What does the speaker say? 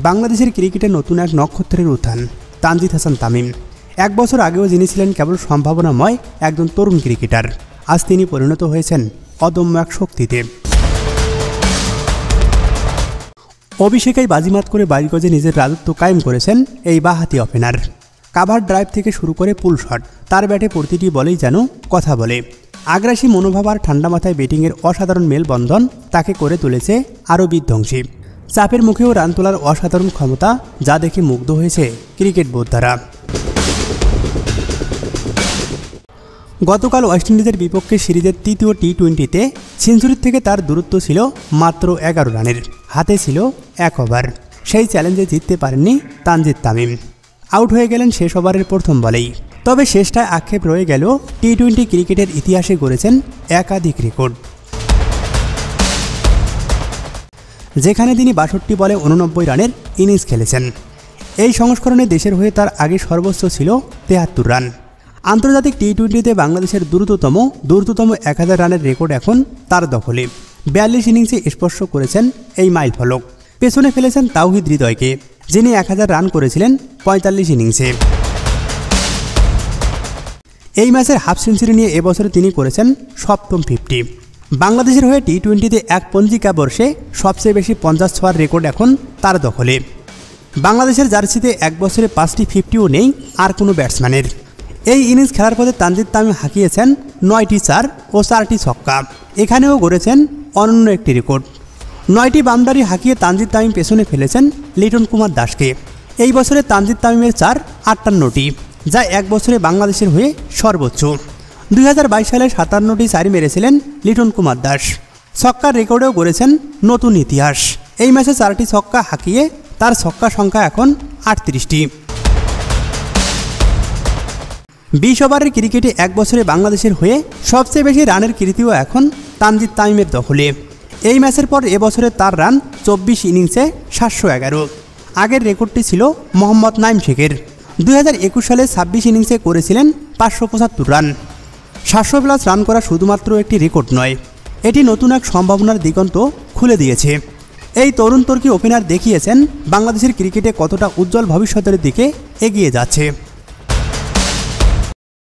বাংলাদেশের ক্রিকেটে নতুন এক নক্ষত্রের উত্থান তানজিদ হাসান তামিম। 1 বছর আগেও যিনি ছিলেন কেবল সম্ভাবনাময় একজন তরুণ ক্রিকেটার, আজ তিনি পরিণত হয়েছেন অদম্য এক শক্তিতে। অভিষেকেই বাজিমাত করে 22 গজে নিজের রাজত্ব কায়েম করেছেন এই বাঁহাতি ওপেনার। কাভার ড্রাইভ থেকে শুরু করে পুল শট, তার ব্যাটে প্রতিটি বলেই যেন কথা বলে। আগ্রাসী মনোভাব আর ঠান্ডা মাথায় ব্যাটিংয়ের অসাধারণ মেলবন্ধন তাকে করে তুলেছে আরও বিধ্বংসী। চাপের মুখেও রান তোলার অসাধারণ ক্ষমতা, যা দেখে মুগ্ধ হয়েছে ক্রিকেট বোদ্ধারা। গতকাল ওয়েস্ট ইন্ডিজের বিপক্ষে সিরিজের তৃতীয় টি-20তে সেঞ্চুরির থেকে তার দূরত্ব ছিল মাত্র 11 রানের, হাতে ছিল 1 ওভার। সেই চ্যালেঞ্জে জিততে পারেননি তানজিদ তামিম। আউট হয়ে গেলেন শেষ ওভারের প্রথম বলেই। তবে শেষটায় আক্ষেপ রয়ে গেল টি-20 ক্রিকেটের ইতিহাসে গড়েছেন একাধিক রেকর্ড, যেখানে তিনি 62 বলে 89 রানের ইনিংস খেলেছেন। এই সংস্করণে দেশের হয়ে তার আগে সর্বোচ্চ ছিল 73 রান। আন্তর্জাতিক টি-20তে বাংলাদেশের দ্রুততম 1000 রানের রেকর্ড এখন তার দখলে। 42 ইনিংসে স্পর্শ করেছেন এই মাইলফলক। পেছনে ফেলেছেন তাওহিদ হৃদয়কে, যিনি 1000 রান করেছিলেন 45 ইনিংসে। এই ম্যাচের হাফ সেঞ্চুরি নিয়ে এবছরে তিনি করেছেন সপ্তম 50। বাংলাদেশের হয়ে টি-20তে এক পঞ্জিকা বর্ষে সবচেয়ে বেশি 50 ছোঁয়ার রেকর্ড এখন তার দখলে। বাংলাদেশের জার্সিতে 1 বছরে 5টি 50ও নেই আর কোনো ব্যাটসম্যানের। এই ইনিংস খেলার পথে তানজিদ তামিম হাঁকিয়েছেন 9টি 4 ও 4টি ছক্কা। এখানেও গড়েছেন অনন্য একটি রেকর্ড। 9টি বাউন্ডারি হাঁকিয়ে তানজিদ তামিম পেছনে ফেলেছেন লিটন কুমার দাসকে। এই বছরে তানজিদ তামিমের 4 58টি, যা 1 বছরে বাংলাদেশের হয়ে সর্বোচ্চ। 2022 সালে 57টি 4 মেরেছিলেন লিটন কুমার দাস। ছক্কার রেকর্ডেও গড়েছেন নতুন ইতিহাস। এই ম্যাচে 4টি ছক্কা হাঁকিয়ে তার ছক্কা সংখ্যা এখন 38টি। 20 ওভারের ক্রিকেটে 1 বছরে বাংলাদেশের হয়ে সবচেয়ে বেশি রানের কীর্তিও এখন তানজিদ তামিমের দখলে। এই ম্যাচের পর এবছরে তার রান 24 ইনিংসে 711। আগের রেকর্ডটি ছিল মোহাম্মদ নাইম শেখের। 2021 সালে 26 ইনিংসে করেছিলেন 575 রান। 700+ রান করা শুধুমাত্র একটি রেকর্ড নয়, এটি নতুন এক সম্ভাবনার দিগন্ত খুলে দিয়েছে। এই তরুণ তুর্কি ওপেনার দেখিয়েছেন বাংলাদেশের ক্রিকেটে কতটা উজ্জ্বল ভবিষ্যতের দিকে এগিয়ে যাচ্ছে।